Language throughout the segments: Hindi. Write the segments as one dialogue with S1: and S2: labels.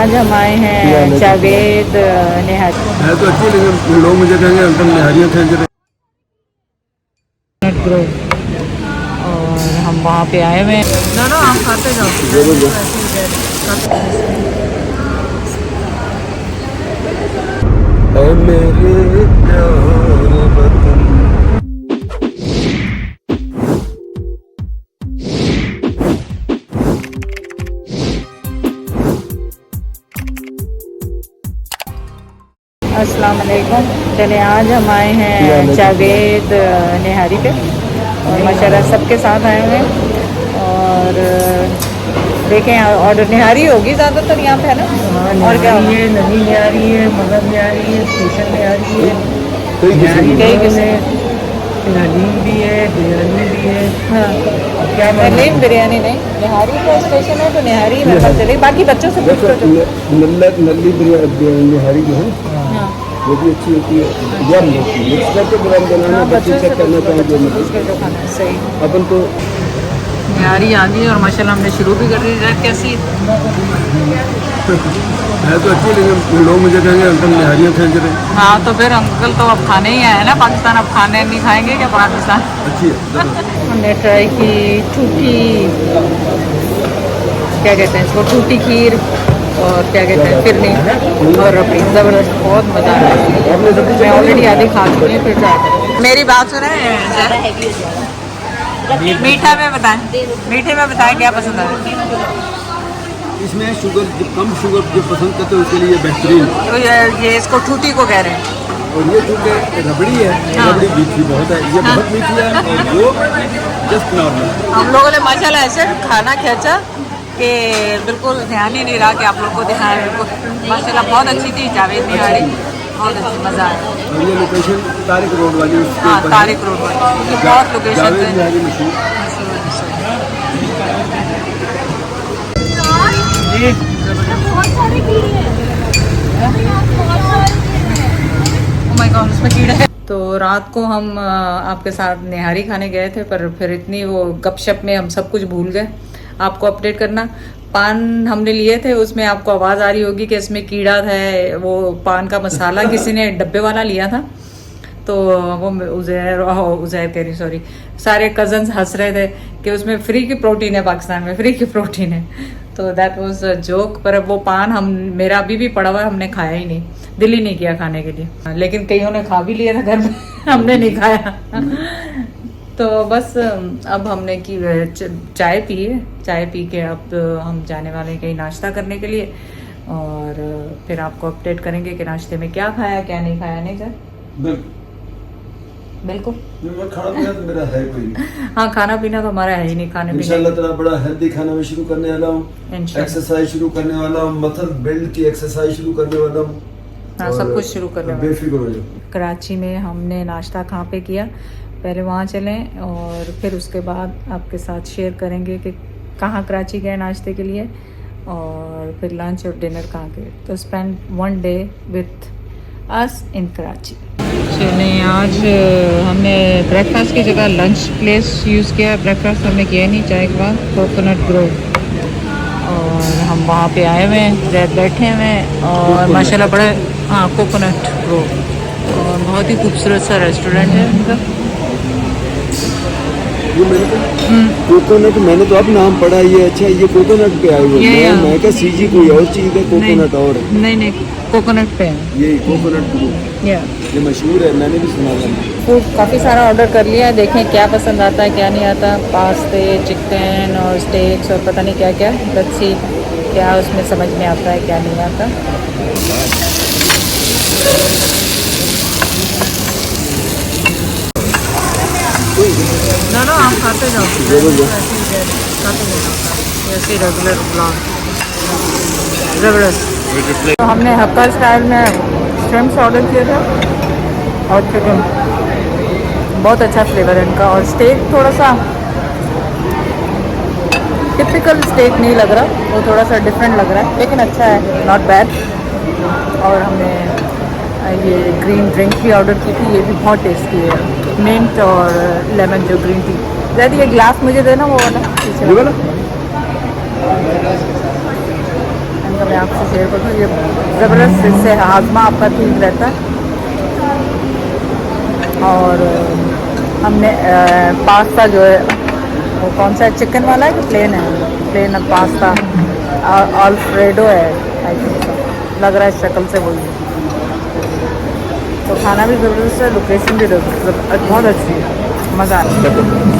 S1: आज हम आए हैं जावेद निहारी
S2: है तो अच्छी, लेकिन लोग मुझे कहेंगे अंकल निहारियाँ खींच रहे।
S1: और हम वहाँ पे आए हुए हैं। दोनों आप खाते जाओ।
S2: ऐ मेरे प्यारे वतन।
S1: अस्सलाम वालेकुम। चले आज हम आए हैं जावेद निहारी पे और माशाल्लाह सबके साथ आए हुए हैं। और देखें ऑर्डर निहारी होगी ज़्यादातर यहाँ पे, है ना? और क्या
S3: है? नदी निहारी है, मगर निहारी है, स्पेशल निहारी है,
S1: कई किस्म
S3: हलीम भी है, बिरयानी भी है।
S1: हाँ,
S3: क्या
S1: हलीम बिरयानी नहीं, निहारी का स्पेशल है तो निहारी मेरे पास चलेगी। बाकी बच्चों से पूछ लो।
S2: नल्ली निहारी जो है
S1: हाँ
S2: वो भी अच्छी होती है। यम होती है, मिक्स करके बुरान बनाना,
S1: हाँ,
S2: बच्चे
S1: बच्चों
S2: चेक
S1: से
S2: करना चाहिए जो
S1: पूछ
S2: मतलब
S1: के जो खाना है सही।
S2: अपन तो
S1: निहारी आ गई और माशाल्लाह हमने शुरू भी कर दी है। कैसी
S2: है तो अच्छी, लेकिन लोग मुझे कहेंगे अंकल निहारियाँ खींच रहे।
S1: हाँ तो फिर अंकल तो अब खाने ही आए ना पाकिस्तान, अब खाने नहीं खाएंगे क्या पाकिस्तान?
S2: अच्छी है
S1: हमने ट्राई की टूटी, क्या कहते हैं इसको, टूटी खीर और क्या कहते हैं फिरनी और रबड़ी। ज़बरदस्त, बहुत मज़ा आया। मैं ऑलरेडी आधी खा चुकी हूँ, फिर ट्राई करें। मेरी बात सुने, मीठा में बताएं, मीठे में बताएं क्या पसंद है?
S2: इसमें शुगर कम शुगर जो पसंद करते हैं उसके लिए बेहतरीन।
S1: तो ये इसको टूटी को कह रहे हैं।
S2: और ये चूँकि रबड़ी है,
S1: हाँ।
S2: रबड़ी मीठी बहुत है, ये बहुत मीठी है और वो जस्ट नॉर्मल।
S1: हम लोगों ने माशाल्लाह ऐसे खाना खींचा कि बिल्कुल ध्यान ही नहीं रहा कि आप लोग को ध्यान। माशाल्लाह बहुत अच्छी थी जावेद निहारी, बहुत अच्छी, मज़ा आया।
S2: और ये लोकेशन तारिक रोड वाली उसके
S1: हाँ,
S2: ऊपर है।
S1: तारिक रोड वाली बहुत लोकेशन
S2: जावेद
S1: है।
S2: निहारी मशहूर।
S1: उसमें कीड़ा है। तो रात को हम आपके साथ निहारी खाने गए थे, पर फिर इतनी वो गपशप में हम सब कुछ भूल गए आपको अपडेट करना। पान हमने लिए थे, उसमें आपको आवाज़ आ रही होगी कि इसमें कीड़ा है। वो पान का मसाला किसी ने डब्बे वाला लिया था, तो वो उज़ैर कह रही, सॉरी, सारे कज़न्स हंस रहे थे कि उसमें फ्री की प्रोटीन है, पाकिस्तान में फ्री की प्रोटीन है। तो दैट वाज अ जोक। पर वो पान हम, मेरा अभी भी पड़ा हुआ है, हमने खाया ही नहीं, दिल ही नहीं किया खाने के लिए। लेकिन कईयों ने खा भी लिया था घर में हमने नहीं खाया। तो बस अब हमने की चाय पी है, चाय पी के अब हम जाने वाले हैं कहीं नाश्ता करने के लिए। और फिर आपको अपडेट करेंगे कि नाश्ते में क्या खाया क्या नहीं खाया। नहीं सर? बिल्कुल।
S2: खाना पीना तो मेरा है कोई नहीं।
S1: हाँ, खाना पीना तो हमारा है ही नहीं, खाने पीने।
S2: इंशाल्लाह तेरा बड़ा हेल्दी खाना मैं शुरू करने वाला हूँ, एक्सरसाइज शुरू करने वाला हूँ, मसल बिल्ड की एक्सरसाइज शुरू करने वाला हूँ।
S1: हाँ, सब कुछ शुरू करने वाला।
S2: बेफिक्र हो जाओ।
S1: कराची में हमने नाश्ता कहाँ पे किया, पहले वहाँ चलें और फिर उसके बाद आपके साथ शेयर करेंगे कि कहाँ कराची गए नाश्ते के लिए और फिर लंच और डिनर कहाँ गए। तो spend one day with us in Karachi. चलें, आज हमने ब्रेकफास्ट की जगह लंच प्लेस यूज़ किया। ब्रेकफास्ट हमने किया नहीं, चाय के बाद कोकोनट ग्रोव। और हम वहाँ पे आए हुए हैं, बैठे हुए हैं और माशाल्लाह बड़े, हाँ, कोकोनट ग्रोव, और बहुत ही खूबसूरत सा रेस्टोरेंट है उनका।
S2: ये मैंने कोकोनट, मैंने तो अब नाम पढ़ा, ये अच्छा, ये कोकोनट पे आए हुए हैं। मैं क्या सीजी कोई और चीज़ है, कोकोनट और है।
S1: नहीं, कोकोनट पे है
S2: ये कोकोनट ग्रोव, ये मशहूर है, मैंने भी सुना था।
S1: फूड काफ़ी सारा ऑर्डर कर लिया है, देखें क्या पसंद आता है क्या नहीं आता। पास्ते, चिकन और स्टेक्स और पता नहीं क्या क्या। लेट्स सी क्या उसमें समझ में आता है क्या नहीं आता। ना आप खाते जाओ, ऐसे रेगुलर ब्लॉग ज़बरदस्त। तो हमने हक्का स्टाइल में श्रिम्प्स ऑर्डर किए थे और चिकन, बहुत अच्छा फ्लेवर है इनका। और स्टेक थोड़ा सा टिपिकल स्टेक नहीं लग रहा, वो थोड़ा सा डिफरेंट लग रहा है, लेकिन अच्छा है, नॉट बैड। और हमने ये ग्रीन ड्रिंक भी ऑर्डर की थी, ये भी बहुत टेस्टी है, मिंट और लेमन जो ग्रीन टी। जैसे ये ग्लास मुझे देना, वो वाला पीछे वाला। मैं आपसे शेयर करूँ। ये ज़बरदस्त, इससे हाजमा आपका ठीक रहता है। और हमने पास्ता जो है वो कौन सा है, चिकन वाला है कि प्लेन है? प्लेन पास्ता अल्फ्रेडो है आई थिंक, लग रहा है शक्ल से वही है। तो खाना भी ज़बरदस्त है, लोकेशन भी बहुत अच्छी है, मज़ा आया।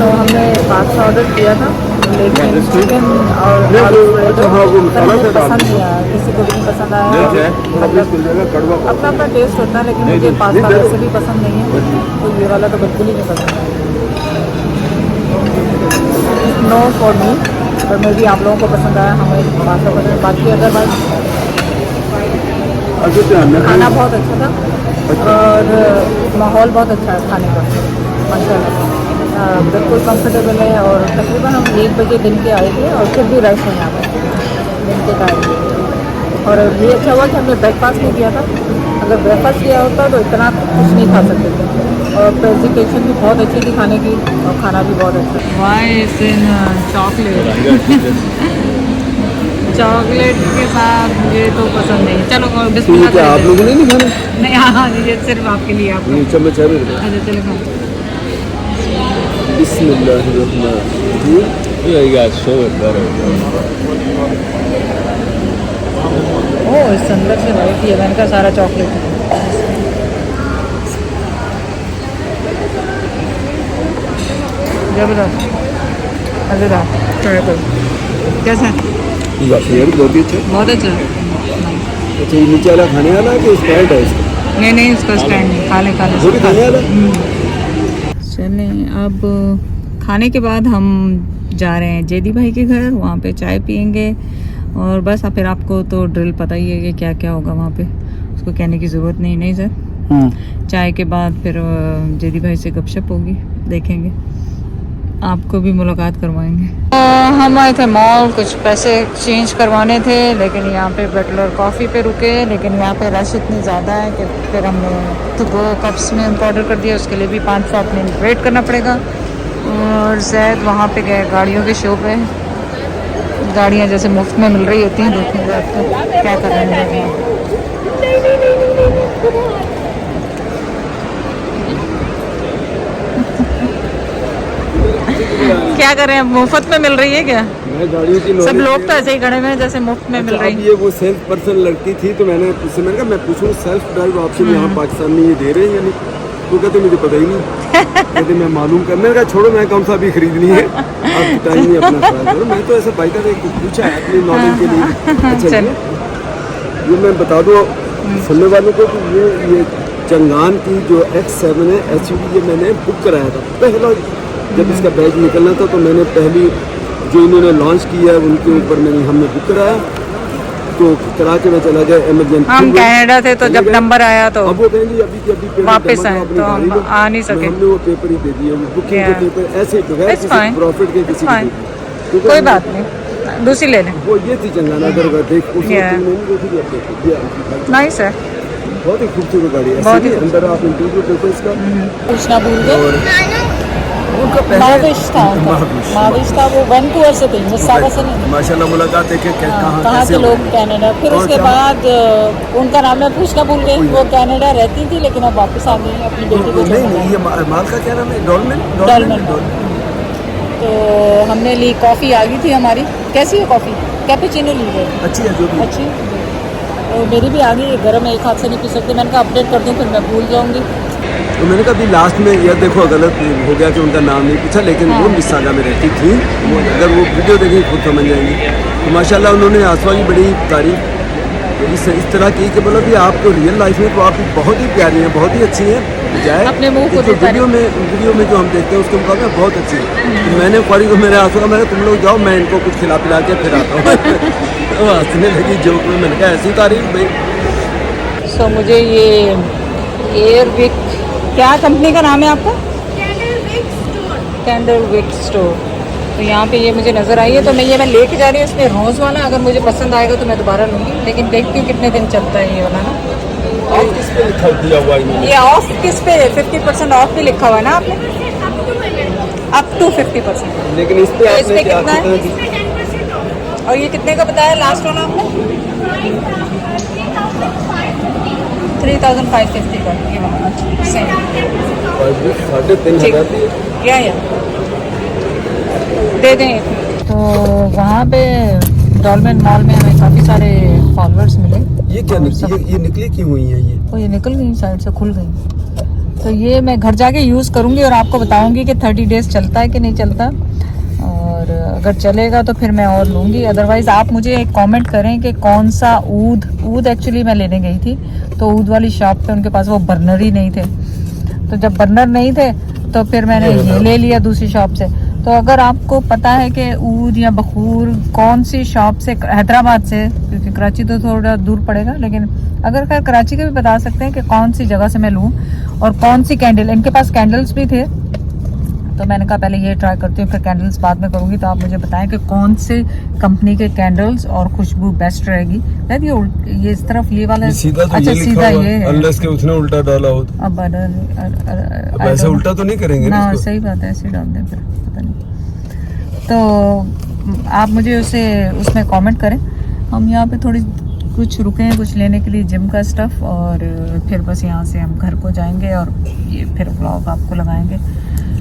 S1: तो हमने पास्ता ऑर्डर किया था, लेकिन चिकन और अल्फ्रेडो मुझे पसंद नहीं आया, किसी को भी नहीं पसंद आया। मतलब अपना अपना टेस्ट होता है, लेकिन मुझे पास्ता वैसे भी पसंद नहीं है, तो ये वाला तो बिल्कुल ही नहीं पसंद आया। नो फॉर मी, और मे भी आप लोगों को पसंद आया, हमें पास्ता पसंद है। बाकी अगर बात खाना बहुत अच्छा था और माहौल बहुत अच्छा है खाने का, माशाल्लाह बिल्कुल कंफर्टेबल है। और तकरीबन हम 1 बजे दिन के आए थे और फिर भी रश नहीं आ पाए दिन के टाइम। और ये अच्छा हुआ कि हमने ब्रेकफास्ट नहीं किया था, अगर ब्रेकफास्ट किया होता तो इतना कुछ नहीं खा सकते थे। और प्रेजेंटेशन भी बहुत अच्छी थी खाने की, और खाना भी बहुत अच्छा। Why is in chocolate chocolate के साथ मुझे तो पसंद नहीं। चलो बिस्मिल्लाह।
S2: क्या आप लोगों ने नहीं खाना?
S1: नहीं, हाँ ये सिर्फ आपके लिए। आपको
S2: चम्मच है मेरे पास।
S1: अच्छा चलो खाओ।
S2: बिस्मिल्लाहिर्रहमानिर्रहीम। Yeah, you guys show it better.
S1: ओह, इस अंदर से वाइट ही है, मैंने कहा सारा चॉकलेट है। जबरदस्त, मज़ेदार। ट्राई करो, कैसा है?
S2: यार बहुत ही अच्छा।
S1: बहुत अच्छा।
S2: अच्छा, ये नीचे वाला खाने वाला है कि स्प्राइट है इसका?
S1: नहीं इसका स्टैंड नहीं, खा ले
S2: वो भी खाने वाला।
S1: चलें, अब खाने के बाद हम जा रहे हैं जेदी भाई के घर, वहाँ पे चाय पियेंगे और बस। फिर आपको तो ड्रिल पता ही है कि क्या क्या होगा वहाँ पे, उसको कहने की ज़रूरत नहीं सर। चाय के बाद फिर जेदी भाई से गपशप होगी, देखेंगे, आपको भी मुलाकात करवाएंगे। हम आए थे मॉल, कुछ पैसे एक्सचेंज करवाने थे, लेकिन यहाँ पे बटलर कॉफ़ी पे रुके, लेकिन यहाँ पे रश इतनी ज़्यादा है कि फिर हमने तो 2 कप्स में उनको ऑर्डर कर दिया, उसके लिए भी 5-7 मिनट वेट करना पड़ेगा। और शायद वहाँ पे गए गाड़ियों के शो पे, गाड़ियाँ जैसे मुफ्त में मिल रही होती हैं, देखने आपको क्या कर रहे हैं। क्या कर रहे हैं, मुफ्त में मिल रही है क्या?
S2: गाड़ियों की
S1: सब लोग तो ऐसे ही खड़े हुए हैं जैसे मुफ्त में मिल रही है।
S2: ये वो सेल्फ पर्सन लड़की थी, तो मैंने उससे मैंने कहा मैं पूछूं सेल्फ ड्राइव ऑप्शन यहाँ पाकिस्तान में ये दे रहे हैं या नहीं? तो कहते मुझे पता ही नहीं। कहते मैं मालूम कर, मैंने कहा छोड़ो, मैं कौन सा भी खरीदनी है, आप टाइम नहीं अपना ख्याल करो। मैं तो ऐसा बाइकर एक पूछा है अपनी नॉलेज के लिए। अच्छा ये मैं बता दूँ सुनने वालों को कि ये चंगान की जो X7 है SUV, ये मैंने बुक कराया था पहला, जब इसका बैच निकलना था, तो मैंने पहली जो इन्होंने लॉन्च किया है उनके ऊपर हमने बुक कराया, तो करा के मैं चला गया इमरजेंसी।
S1: हम कनाडा थे, तो जब नंबर आया तो
S2: अब वो कहेंगे अभी
S1: वापस आए, तो हम आ नहीं सके।
S2: हमने वो पेपर ही दे दिए, बुकिंग के पेपर ऐसे बगैर किसी प्रॉफिट के किसी को।
S1: कोई बात नहीं, दूसरी ले लें।
S2: वो ये थी चंगाना अगर देख
S1: नाइस है,
S2: बहुत ही खूबसूरत गाड़ी है।
S1: बहुत ही
S2: अंदर आप इंटीरियर देखो इसका।
S1: पूछना भूल गए, माविश था वो वैंकूवर से थी, मिसिसागा से नहीं।
S2: माशाल्लाह मुलाकात है कि
S1: कहाँ के लोग कनाडा। फिर उसके बाद उनका नाम मैं पूछना भूल गई, वो कनाडा रहती थी लेकिन अब वापस आ गई अपनी बेटी को।
S2: नहीं, ये माल का क्या नाम है? डॉलमेन।
S1: तो हमने ली, कॉफ़ी आ गई थी हमारी। कैसी है कॉफ़ी? कैपेचिनो ली है,
S2: अच्छी है, जो भी
S1: अच्छी। तो मेरी भी आ गई, गर्म एक हाथ से नहीं पी सकती, मैंने कहा अपडेट कर दूँ फिर मैं भूल जाऊँगी।
S2: तो मैंने कहा अभी लास्ट में यार देखो गलत हो गया कि उनका नाम नहीं पूछा, लेकिन वो मिसिसागा में रहती थी। वो अगर वो वीडियो देखेंगे खुद समझ जाएंगी। तो माशाल्लाह उन्होंने आसवा की बड़ी तारीफ इस तरह की कि बोला भी आप तो रियल लाइफ में तो आप बहुत ही प्यारी हैं, बहुत ही अच्छी हैं, बजाय
S1: अपने मुंह को
S2: जो वीडियो में जो हम देखते हैं उसके मुकाबले बहुत अच्छी है। तो मैंने क्वारी को मेरे आंसू का, मैंने तुम लोग जाओ, मैं इनको कुछ खिला पिला के फिर आता हूँ। तो हंसने लगी जोक में, मैंने कहा ऐसी तारीफ भाई।
S1: सो मुझे ये एयरविक, क्या कंपनी का नाम है आपका? कैंडलविक स्टोर। तो यहाँ पे ये मुझे नज़र आई है, तो मैं लेके जा रही हूँ। इसमें रोज़ वाला अगर मुझे पसंद आएगा तो मैं दोबारा लूँगी, लेकिन देखती हूँ कितने दिन चलता है ये वाला ना।
S2: ऑफ किस पे लिखा दिया हुआ है?
S1: ये ऑफ किस पे? 50% ऑफ भी लिखा हुआ है ना आपने, अप टू 50%।
S2: लेकिन इस पे
S1: कितना है? और ये कितने का बताया लास्ट वाला आपने? 3,550 का ये वाला सेम
S2: 3,500 दी है।
S1: या दे दें। तो वहाँ पे डॉल्मेन मॉल में हमें काफ़ी सारे फॉलोअर्स मिले।
S2: ये क्या ये निकली क्यों हुई है ये?
S1: तो ये निकल गई साइड से, खुल गई। तो ये मैं घर जाके यूज़ करूँगी और आपको बताऊँगी कि 30 डेज चलता है कि नहीं चलता, और अगर चलेगा तो फिर मैं और लूँगी। अदरवाइज़ आप मुझे एक कमेंट करें कि कौन सा ऊद एक्चुअली मैं लेने गई थी, तो ऊद वाली शॉप पे उनके पास वो बर्नर ही नहीं थे। तो जब बर्नर नहीं थे तो फिर मैंने ये ले लिया दूसरी शॉप से। तो अगर आपको पता है कि ऊद या बखूर कौन सी शॉप से, हैदराबाद से, क्योंकि कराची तो थोड़ा दूर पड़ेगा, लेकिन अगर खैर कराची के भी बता सकते हैं कि कौन सी जगह से मैं लूँ और कौन सी कैंडल। इनके पास कैंडल्स भी थे, तो मैंने कहा पहले ये ट्राई करती हूँ, फिर कैंडल्स बाद में करूँगी। तो आप मुझे बताएं कि कौन से कंपनी के कैंडल्स और खुशबू बेस्ट रहेगी। ये इस तरफ ये वाला
S2: सीधा तो
S1: अच्छा
S2: ये
S1: सीधा
S2: लिखा
S1: ये है।
S2: अनलेस के उसने उल्टा डाला हो तो।
S1: अब
S2: ऐसे उल्टा तो नहीं करेंगे ना
S1: ना,
S2: इसको?
S1: सही बात है, ऐसे डाल दें फिर, पता नहीं। तो आप मुझे उसमें कमेंट करें। हम यहाँ पे थोड़ी कुछ रुके हैं कुछ लेने के लिए, जिम का स्टफ, और फिर बस यहाँ से हम घर को जाएंगे और ये फिर व्लॉग आपको लगाएंगे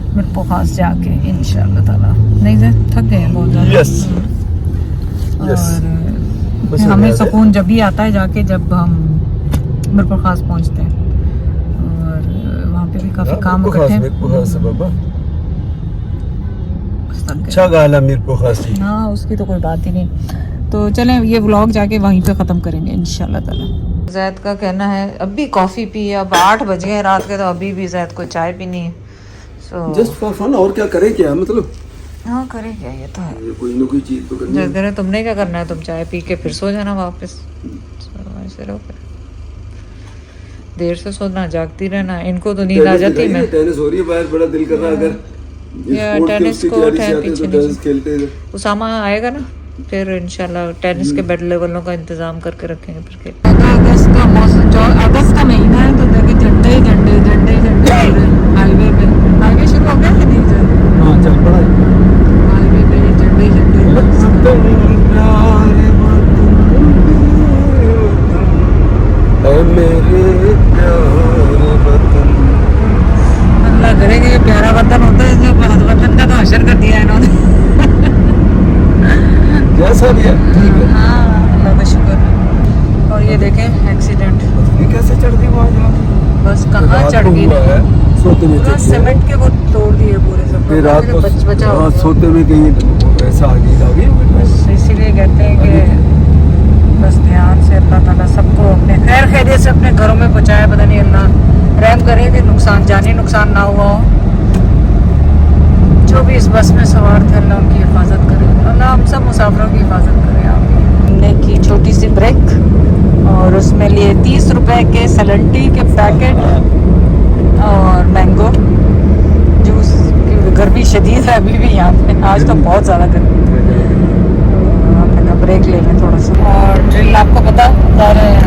S1: मिरपुर खास जाके इंशाल्लाह ताला। नहीं सर, थक गए हैं बहुत ज़्यादा।
S2: यस
S1: और
S2: बस
S1: हमें
S2: हो गया।
S1: सुकून जब भी आता है जाके, जब हम मिरपुर खास पहुँचते हैं, और वहाँ पे भी काफ़ी काम इकट्ठे हैं।
S2: अच्छा गाला मिरपुर खास थी।
S1: हाँ, उसकी तो कोई बात ही नहीं। तो चलें ये व्लॉग जाके वहीं पे ख़त्म करेंगे इंशाल्लाह ताला। जैद का कहना है अब भी कॉफ़ी पी, अब 8 बज गए रात के, तो अभी भी जैद को चाय पीनी है। सो
S2: जस्ट फॉर फन, और क्या करें क्या मतलब?
S1: हाँ, करे क्या, ये तो है।
S2: ये कोई ना कोई चीज तो करनी
S1: जैद
S2: है।
S1: कह रहे तुमने क्या करना है, तुम चाय पी के फिर सो जाना वापस। ऐसे रहो फिर, देर से सोना, जागती रहना। इनको तो नींद आ जाती है। मैं
S2: टेनिस हो रही है बाहर, बड़ा दिल कर रहा है अगर
S1: टेनिस कोर्ट है पीछे
S2: टेनिस खेलते हैं।
S1: उसामा आएगा ना, फिर इंशाल्लाह टेनिस के बेड लेवलों का इंतजाम करके रखेंगे फिर खेल। अगस्त का मौसम, जो अगस्त का महीना है, तो देखिए झंडे ही झंडे झंडे ही झंडे हाईवे पे। हाईवे शुरू हो गया कि नहीं सर?
S2: हाँ, चल पड़ा है।
S1: हाईवे पे ये झंडे ही झंडे।
S2: मेरे प्यारे वतन,
S1: अल्लाह करे कि ये प्यारा वतन होता है, इसलिए वतन का तो हशर कर दिया है इन्होंने।
S2: जैसा भी है ठीक है।
S1: हाँ, अल्लाह का शुक्र। और ये देखें एक्सीडेंट,
S2: ये कैसे चढ़ दी वहाँ जाके?
S1: बस कहाँ चढ़ गई,
S2: सोते में
S1: पूरा सीमेंट के वो तोड़ दिए पूरे सब।
S2: फिर रात को
S1: बचा
S2: हाँ, सोते में कहीं ऐसा आ गई।
S1: बस इसीलिए कहते हैं कि बस ध्यान से अल्लाह ताला सबको अपने खैर खैरियत से अपने घरों में पहुँचाए। पता नहीं अल्लाह रहम करे कि नुकसान, जानी नुकसान ना हुआ हो। जो भी इस बस में सवार थे, अल्लाह उनकी हिफाजत करे, अल्लाह हम सब मुसाफिरों की हिफाजत करे। हमने की छोटी सी ब्रेक और उसमें लिए 30 रुपए के सलंटी के पैकेट और मैंगो जूस। गर्मी शदीद है अभी भी यहाँ पे, आज तो बहुत ज़्यादा गर्मी है। ब्रेक ले लें थोड़ा सा। और ड्रिल आपको पता बता रहे हैं